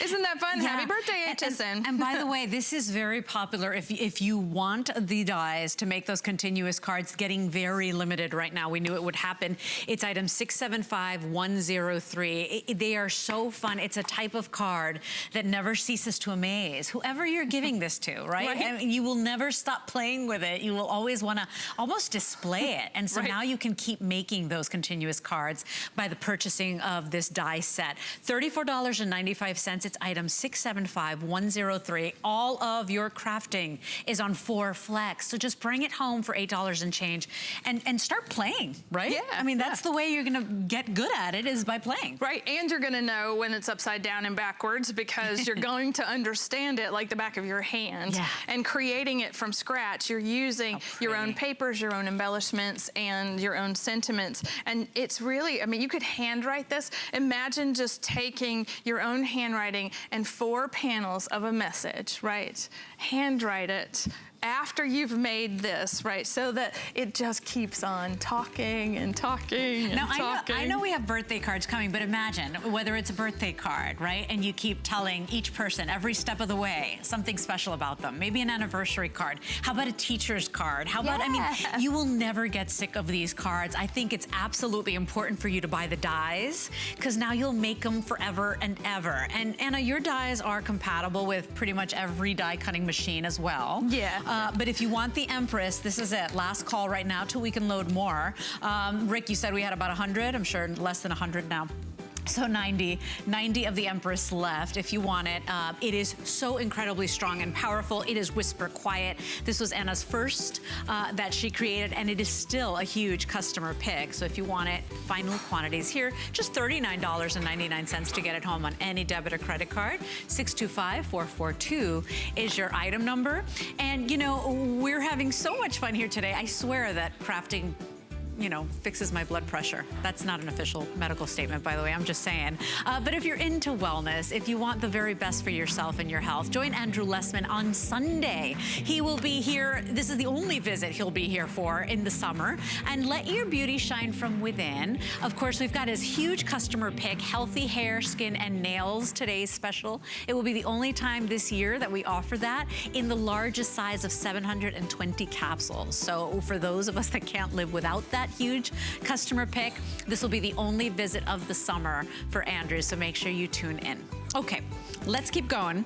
Isn't that fun? Yeah. Happy birthday, HSN. And by the way, this is very popular. If you want the dies to make those continuous cards, getting very limited right now. We knew it would happen. It's item 675103. They are so fun. It's a type of card that never ceases to amaze whoever you're giving this to, right? I mean, you will never stop playing with it. You will always want to almost display it. And so now you can keep making those continuous cards by the purchasing of this die set. $34.95. It's item 675103. All of your crafting is on 4 flex. So just bring it home for $8 and change and start playing, right? Yeah. I mean, that's the way you're going to get good at it, is by playing. Right, and you're going to know when it's upside down and backwards because you're going to understand it like the back of your hand. Yeah. And creating it from scratch, you're using your own papers, your own embellishments, and your own sentiments. And it's really, I mean, you could handwrite this. Imagine just taking your own handwriting and 4 panels of a message, right? Handwrite it after you've made this, right? So that it just keeps on talking and talking and talking. I know we have birthday cards coming, but imagine whether it's a birthday card, right? And you keep telling each person every step of the way something special about them. Maybe an anniversary card. How about a teacher's card? How about, I mean, you will never get sick of these cards. I think it's absolutely important for you to buy the dies because now you'll make them forever and ever. And Anna, your dies are compatible with pretty much every die cutting machine as well. Yeah. But if you want the Empress, this is it. Last call right now till we can load more. Rick, you said we had about 100. I'm sure less than 100 now. So 90 of the Empress left if you want it. It is so incredibly strong and powerful. It is whisper quiet. This was Anna's first that she created, and it is still a huge customer pick. So if you want it, final quantities here, just $39.99 to get it home on any debit or credit card. 625442 is your item number. And you know, we're having so much fun here today. I swear that crafting, you know, fixes my blood pressure. That's not an official medical statement, by the way, I'm just saying. But if you're into wellness, if you want the very best for yourself and your health, join Andrew Lessman on Sunday. He will be here. This is the only visit he'll be here for in the summer. And let your beauty shine from within. Of course, we've got his huge customer pick, healthy hair, skin, and nails, today's special. It will be the only time this year that we offer that in the largest size of 720 capsules. So for those of us that can't live without that huge customer pick, this will be the only visit of the summer for Andrew, so make sure you tune in. Okay, let's keep going.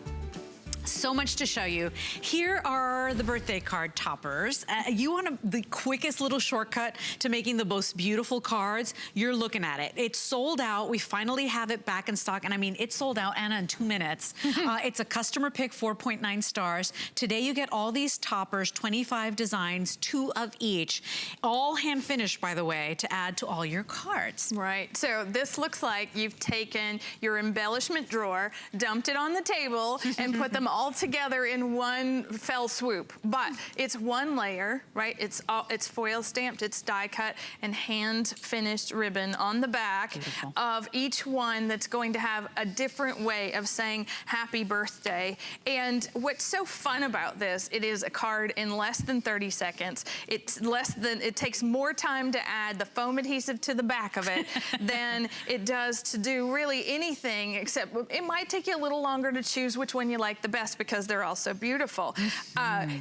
So much to show you. Here are the birthday card toppers. You want the quickest little shortcut to making the most beautiful cards, you're looking at it. It's sold out. We finally have it back in stock. And I mean, it's sold out, Anna, in 2 minutes. It's a customer pick, 4.9 stars. Today you get all these toppers, 25 designs, 2 of each. All hand finished, by the way, to add to all your cards. Right, so this looks like you've taken your embellishment drawer, dumped it on the table, and put them all together in one fell swoop. But it's one layer, right? It's foil stamped, it's die cut, and hand finished ribbon on the back of each one that's going to have a different way of saying happy birthday. And what's so fun about this, it is a card in less than 30 seconds. It takes more time to add the foam adhesive to the back of it than it does to do really anything, except it might take you a little longer to choose which one you like the best because they're all so beautiful.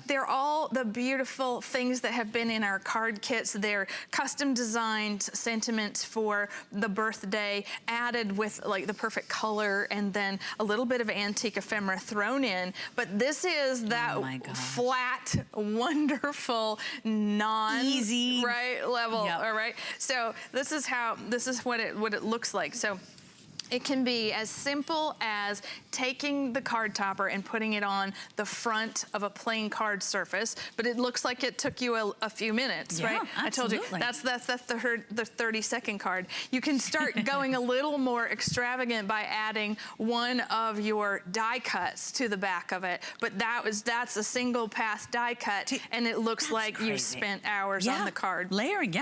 They're all the beautiful things that have been in our card kits. They're custom designed sentiments for the birthday, added with like the perfect color and then a little bit of antique ephemera thrown in. But this is that flat, wonderful, easy, right, level, all right? So this is what it looks like. So it can be as simple as taking the card topper and putting it on the front of a plain card surface, but it looks like it took you a few minutes, right? Absolutely. I told you, that's the 30-second card. You can start going a little more extravagant by adding one of your die cuts to the back of it, but that's a single pass die cut, and it looks like you've spent hours on the card. Layering,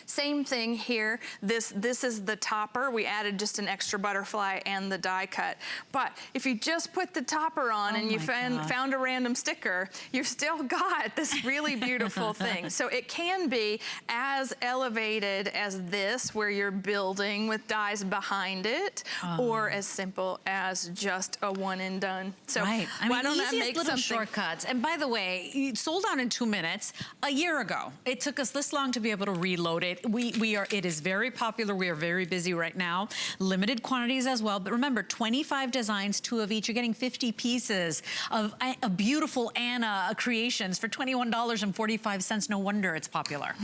Same thing here. This is the topper. We added just an extra butterfly and the die cut. But if you just put the topper on and you found a random sticker, you've still got this really beautiful thing. So it can be as elevated as this, where you're building with dies behind it, or as simple as just a one and done. So I mean, why don't I make little something shortcuts? And by the way, it sold out in 2 minutes. A year ago, it took us this long to be able to reload it. It is very popular. We are very busy right now. Limited quantities as well. But remember, 25 designs, 2 of each. You're getting 50 pieces of a beautiful Anna creations for $21.45. No wonder it's popular.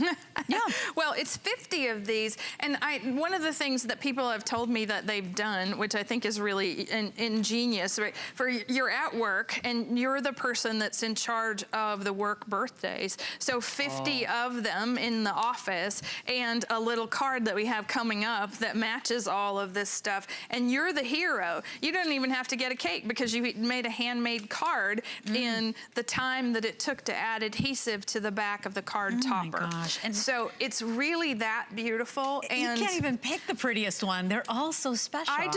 Well, it's 50 of these. And one of the things that people have told me that they've done, which I think is really ingenious, right? For you're at work and you're the person that's in charge of the work birthdays. So 50 of them in the office, and a little card that we have coming up that matches all of this stuff. And you're the hero. You don't even have to get a cake because you made a handmade card in the time that it took to add adhesive to the back of the card topper. My gosh. And so it's really that beautiful. And you can't even pick the prettiest one. They're all so special. I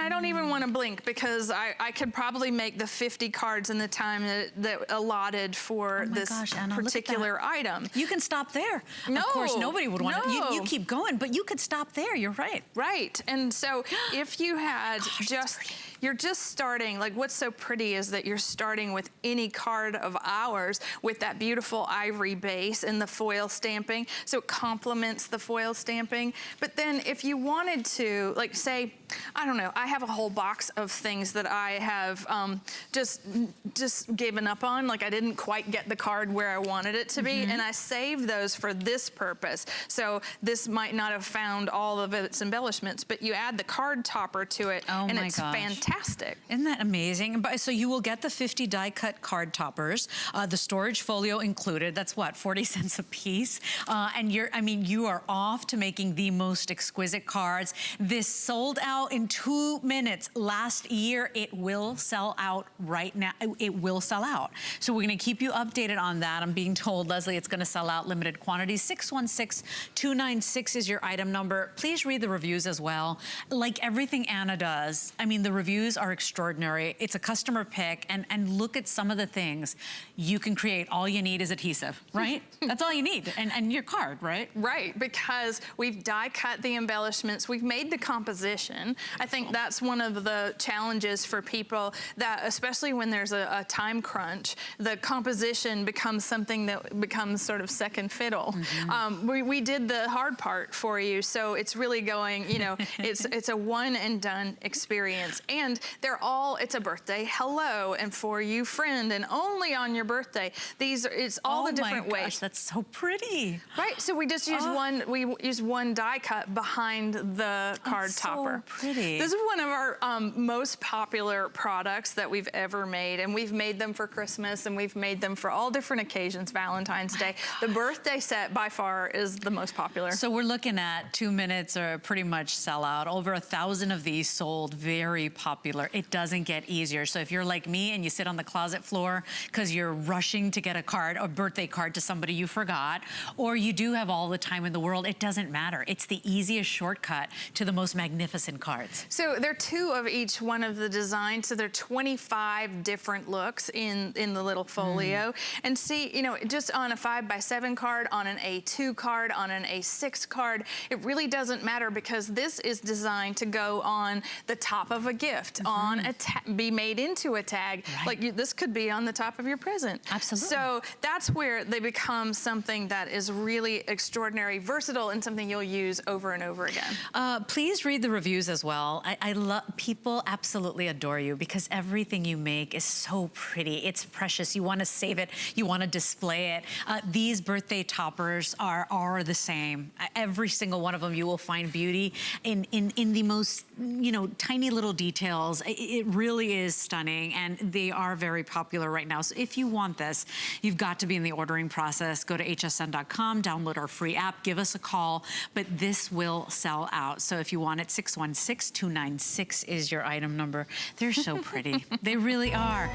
don't even want to blink because I could probably make the 50 cards in the time that allotted for this particular item. You can stop there. No. Of course, nobody would want to. You keep going, but you could stop there. You're right. Right. And so if you had you're just starting, like what's so pretty is that you're starting with any card of ours with that beautiful ivory base and the foil stamping. So it complements the foil stamping. But then if you wanted to, like say, I don't know, I have a whole box of things that I have just given up on. Like I didn't quite get the card where I wanted it to be. And I saved those for this purpose. So this might not have found all of its embellishments, but you add the card topper to it and it's fantastic. Isn't that amazing? So you will get the 50 die cut card toppers, the storage folio included. That's what, 40 cents a piece? And you are off to making the most exquisite cards. This sold out in 2 minutes last year. It will sell out right now. It will sell out. So we're gonna keep you updated on that. I'm being told, Leslie, it's gonna sell out limited quantities. 616296 is your item number. Please read the reviews as well. Like everything Anna does, I mean, the reviews are extraordinary. It's a customer pick, and look at some of the things you can create. All you need is adhesive, right? That's all you need, and your card, right? Right, because we've die cut the embellishments, we've made the composition. I think that's one of the challenges for people, that especially when there's a time crunch, the composition becomes something that becomes sort of second fiddle. We did the hard part for you, so it's really going, you know, it's a one and done experience. And it's a birthday hello, and for you friend, and only on your birthday. It's all the different ways. Oh my gosh, that's so pretty. Right, so we just use one die cut behind the card topper. So pretty. This is one of our most popular products that we've ever made, and we've made them for Christmas, and we've made them for all different occasions, Valentine's Day. The birthday set by far is the most popular. So we're looking at 2 minutes or pretty much sell out. Over 1,000 of these sold, very popular. It doesn't get easier. So if you're like me and you sit on the closet floor because you're rushing to get a card, a birthday card to somebody you forgot, or you do have all the time in the world, it doesn't matter. It's the easiest shortcut to the most magnificent cards. So there are 2 of each one of the designs. So there are 25 different looks in the little folio. And see, you know, just on a 5x7 card, on an A2 card, on an A6 card, it really doesn't matter because this is designed to go on the top of a gift, on a be made into a tag. Right. Like this could be on the top of your present. Absolutely. So that's where they become something that is really extraordinary, versatile, and something you'll use over and over again. Please read the reviews as well. I love, people absolutely adore you because everything you make is so pretty. It's precious. You want to save it. You want to display it. These birthday toppers are the same. Every single one of them, you will find beauty in the most, you know, tiny little details. It really is stunning, and they are very popular right now. So if you want this, you've got to be in the ordering process. Go to hsn.com, download our free app, give us a call, but this will sell out. So if you want it, 616-296 is your item number. They're so pretty. They really are.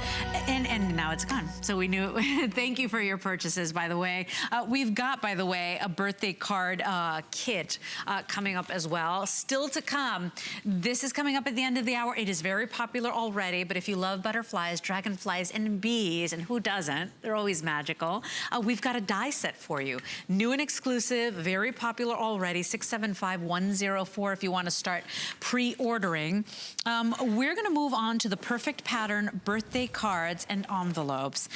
And now it's gone. So we knew it. Thank you for your purchases, by the way. We've got, by the way, a birthday card kit coming up as well. Still to come. This is coming up at the end of the hour. It is very popular already, but if you love butterflies, dragonflies, and bees, and who doesn't? They're always magical. We've got a die set for you. New and exclusive, very popular already, 675-104 if you want to start pre-ordering. We're going to move on to the perfect pattern birthday cards and envelopes.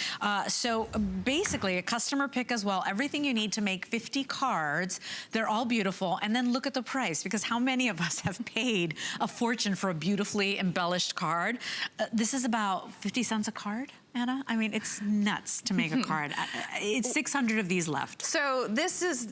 So basically a customer pick as well, everything you need to make 50 cards. They're all beautiful. And then look at the price, because how many of us have paid a fortune for a beautifully embellished card? This is about 50 cents a card. Anna? I mean, it's nuts to make a card. It's 600 of these left. So this is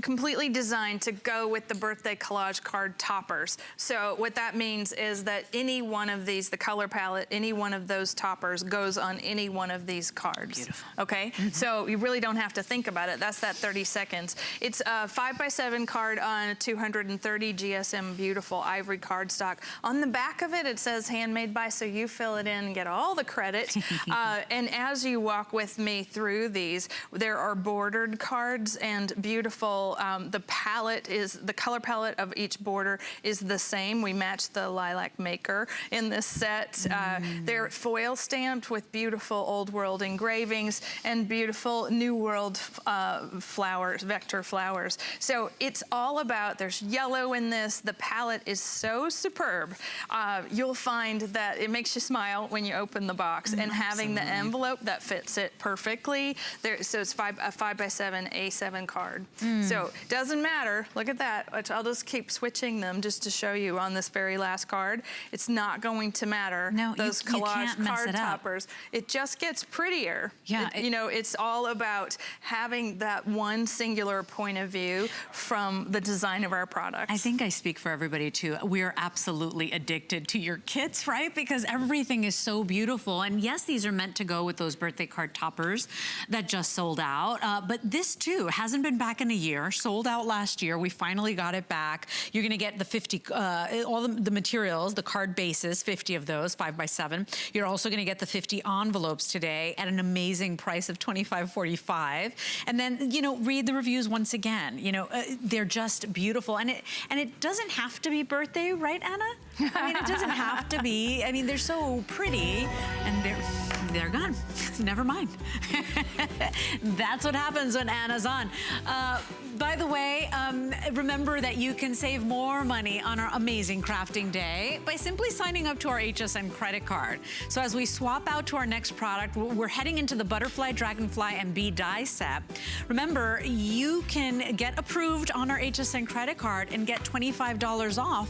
completely designed to go with the birthday collage card toppers. So what that means is that any one of these, the color palette, any one of those toppers goes on any one of these cards. Beautiful. Okay? So you really don't have to think about it. That's that 30 seconds. It's a 5x7 card on 230 GSM beautiful ivory cardstock. On the back of it, it says handmade by, so you fill it in and get all the credit. And as you walk with me through these, there are bordered cards and beautiful, the color palette of each border is the same. We match the lilac maker in this set. They're foil stamped with beautiful old world engravings and beautiful new world flowers, vector flowers. So it's all about, there's yellow in this. The palette is so superb. You'll find that it makes you smile when you open the box, and having the envelope that fits it perfectly. So it's a 5x7 A7 card. So doesn't matter. Look at that. I'll just keep switching them just to show you on this very last card. It's not going to matter. No, those you collage can't mess card it up. toppers. It just gets prettier. Yeah, you know, it's all about having that one singular point of view from the design of our products. I think I speak for everybody too. We are absolutely addicted to your kits, right? Because everything is so beautiful. And yes, these are meant to go with those birthday card toppers that just sold out. But this too hasn't been back in a year, sold out last year. We finally got it back. You're gonna get the 50, all the materials, the card bases, 50 of those, 5x7. You're also gonna get the 50 envelopes today at an amazing price of $25.45. And then, you know, read the reviews once again. You know, they're just beautiful. And it doesn't have to be birthday, right, Anna? I mean, it doesn't have to be. I mean, they're so pretty, and they're gone. Never mind. That's what happens when Anna's on. By the way, remember that you can save more money on our amazing crafting day by simply signing up to our HSN credit card. So as we swap out to our next product, we're heading into the butterfly, dragonfly, and bee die set. Remember, you can get approved on our HSN credit card and get $25 off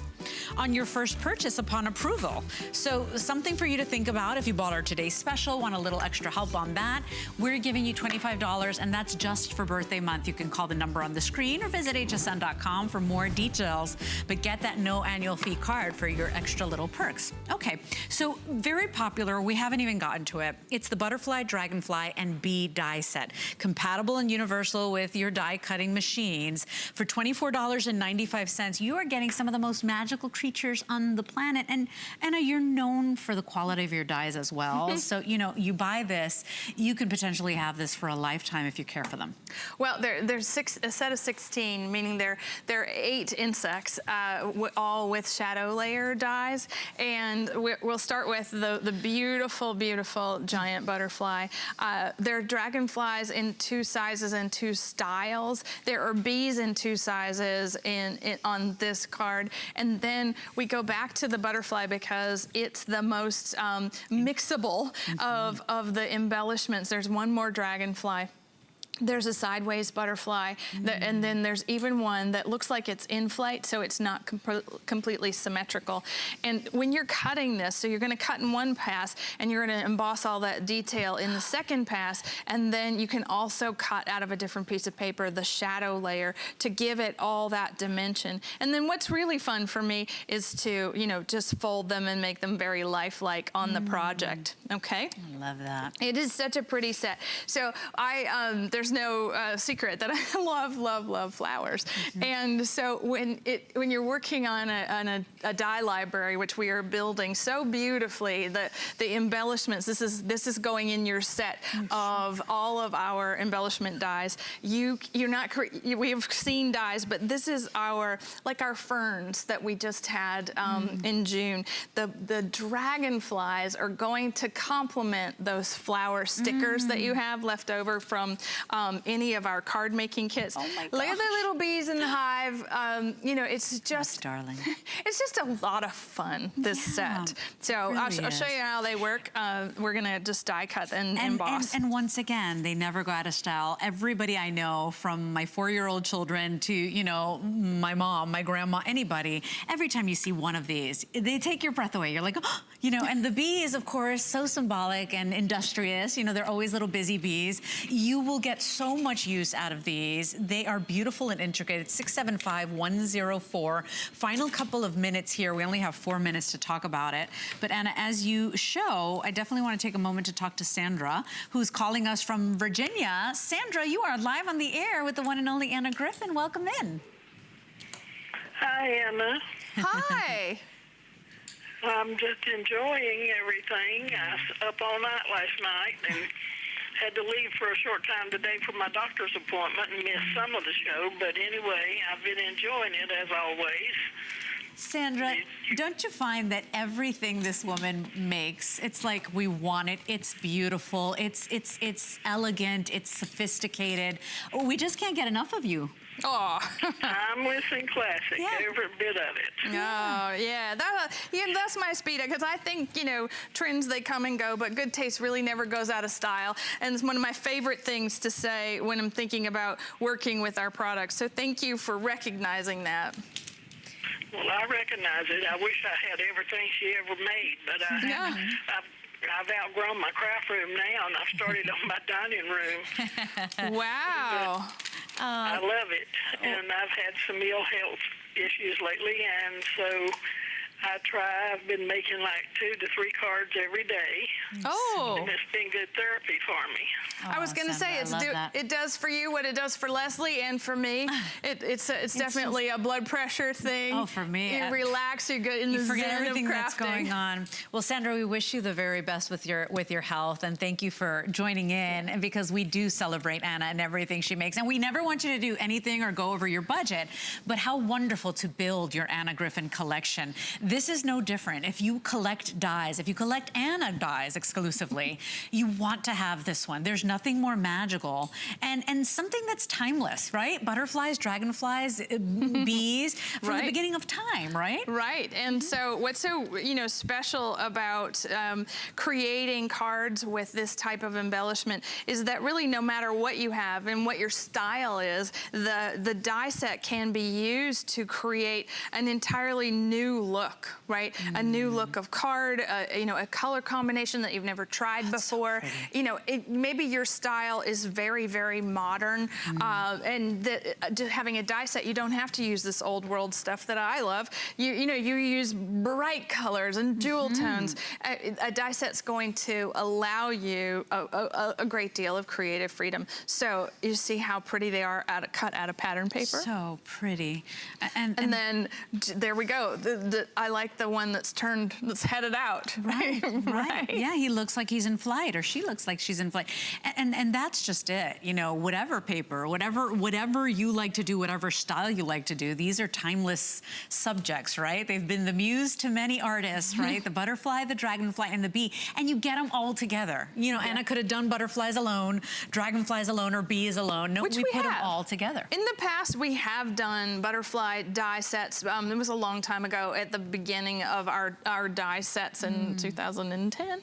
on your first purchase upon approval. So something for you to think about if you bought our Today's Special, want a little extra help on that. We're giving you $25, and that's just for birthday month. You can call the number on the screen or visit hsn.com for more details, but get that no annual fee card for your extra little perks. Okay, so very popular, we haven't even gotten to it. It's the Butterfly, Dragonfly, and Bee die set. Compatible and universal with your die cutting machines. For $24.95, you are getting some of the most magical creatures on the planet. And Anna, you're known for the quality of your dies as well. So, you know, you buy this, you could potentially have this for a lifetime if you care for them. Well, there's a set of 16, meaning there are 8 insects, all with shadow layer dies. And we'll start with the beautiful, beautiful giant butterfly. There are dragonflies in 2 sizes and 2 styles. There are bees in 2 sizes on this card. And then we go back to the butterfly because it's the most mixable of the embellishments. There's one more dragonfly. There's a sideways butterfly, and then there's even one that looks like it's in flight, so it's not completely symmetrical. And when you're cutting this, so you're gonna cut in one pass, and you're gonna emboss all that detail in the second pass, and then you can also cut out of a different piece of paper the shadow layer to give it all that dimension. And then what's really fun for me is to, you know, just fold them and make them very lifelike on the project, okay? I love that. It is such a pretty set. So there's no secret that I love flowers. And so when you're working on a die library, which we are building so beautifully, the embellishments, this is going in your set of all of our embellishment dies. We have seen dies, but this is our ferns that we just had in June. The dragonflies are going to complement those flower stickers that you have left over from any of our card making kits. Oh my gosh. Look at the little bees in the hive. You know, it's just, darling. It's just a lot of fun, this set. So really I'll show you how they work. We're gonna just die cut and emboss. And once again, they never go out of style. Everybody I know, from my 4-year-old children to, you know, my mom, my grandma, anybody, every time you see one of these, they take your breath away. You're like, oh, you know, and the bee is, of course, so symbolic and industrious. You know, they're always little busy bees. You will get so much use out of these. They are beautiful and intricate. It's 675-104. Final couple of minutes here. We only have 4 minutes to talk about it. But Anna, as you show, I definitely want to take a moment to talk to Sandra, who's calling us from Virginia. Sandra, you are live on the air with the one and only Anna Griffin. Welcome in. Hi, Anna. Hi. I'm just enjoying everything. I was up all night last night and had to leave for a short time today for my doctor's appointment and missed some of the show. But anyway, I've been enjoying it as always. Sandra, don't you find that everything this woman makes, it's like we want it, it's beautiful, it's elegant, it's sophisticated. We just can't get enough of you. Oh. Timeless and classic, every bit of it. Oh, yeah. That's my speed, because I think, you know, trends, they come and go, but good taste really never goes out of style. And it's one of my favorite things to say when I'm thinking about working with our products. So thank you for recognizing that. Well, I recognize it. I wish I had everything she ever made, but I've outgrown my craft room now, and I've started on my dining room. Wow. I love it, and I've had some ill health issues lately, and so I've been making like 2 to 3 cards every day. Oh. And it's been good therapy for me. I was going to say, it does for you what it does for Leslie and for me. It's definitely a blood pressure thing. Oh, for me. You relax, you get in the forget zen everything of that's crafting. going on. Well, Sandra, we wish you the very best with your health, and thank you for joining in, and because we do celebrate Anna and everything she makes. And we never want you to do anything or go over your budget, but how wonderful to build your Anna Griffin collection. This this is no different. If you collect dies, if you collect Anna dies exclusively, you want to have this one. There's nothing more magical and something that's timeless, right? Butterflies, dragonflies, bees, from the beginning of time, right? Right, and so what's so, you know, special about creating cards with this type of embellishment is that really no matter what you have and what your style is, the die set can be used to create an entirely new look, right? A new look of card, you know, a color combination that you've never tried before. So you know, maybe your style is very, very modern, and having a die set, you don't have to use this old world stuff that I love. You know, you use bright colors and jewel tones. A die set's going to allow you a great deal of creative freedom. So you see how pretty they are cut out of pattern paper? So pretty. And then there we go. I like the one that's headed out. Right, right. Yeah, he looks like he's in flight, or she looks like she's in flight. And that's just it. You know, whatever paper, whatever you like to do, whatever style you like to do, these are timeless subjects, right? They've been the muse to many artists, right? The butterfly, the dragonfly, and the bee, and you get them all together. You know, Anna could have done butterflies alone, dragonflies alone, or bees alone. No, we put them all together. In the past, we have done butterfly die sets. It was a long time ago at the beginning of our die sets in 2010.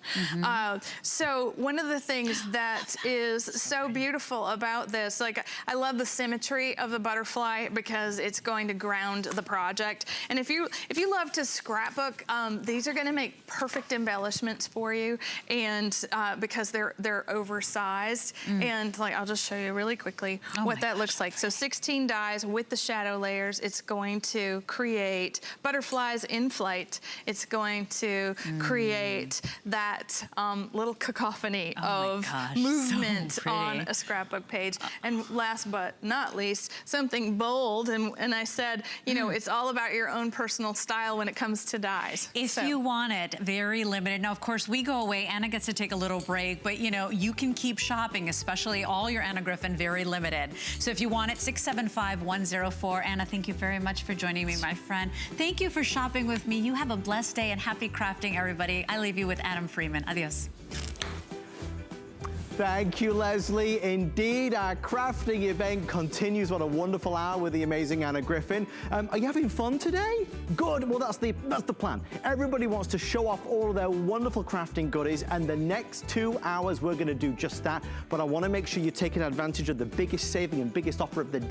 So one of the things that is so beautiful about this, like I love the symmetry of the butterfly because it's going to ground the project. And if you love to scrapbook, these are going to make perfect embellishments for you, and because they're oversized. And like I'll just show you really quickly what that looks like. So 16 dies with the shadow layers. It's going to create butterflies in flight. It's going to create that little cacophony of movement on a scrapbook page. And last but not least, something bold. And I said, you know, it's all about your own personal style when it comes to dies. If you want it, very limited. Now, of course, we go away. Anna gets to take a little break, but you know, you can keep shopping, especially all your Anna Griffin, very limited. So if you want it, 675-104. Anna, thank you very much for joining me, my friend. Thank you for shopping with me. You have a blessed day and happy crafting, everybody. I leave you with Adam Freeman. Adios. Thank you, Leslie. Indeed, our crafting event continues. What a wonderful hour with the amazing Anna Griffin. Are you having fun today? Good. Well, that's the plan. Everybody wants to show off all of their wonderful crafting goodies, and the next 2 hours we're going to do just that. But I want to make sure you're taking advantage of the biggest saving and biggest offer of the day.